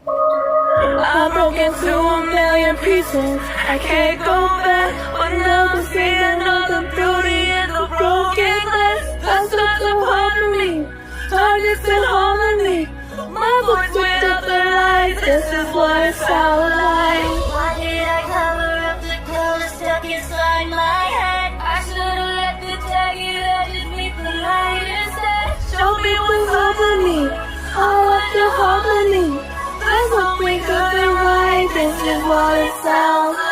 I broke into a million pieces. I can't go back. One never see another beauty in the broken glass. That's what's so hard for me. Targets in harmony. My voice without the lights. This is what it sounds like. Why did I cover up the glow that's stuck inside my head? I should've let the taggy edges meet the light instead. Show me what's harmony. I want the harmony. That's what we could be right. This is what it sounds like.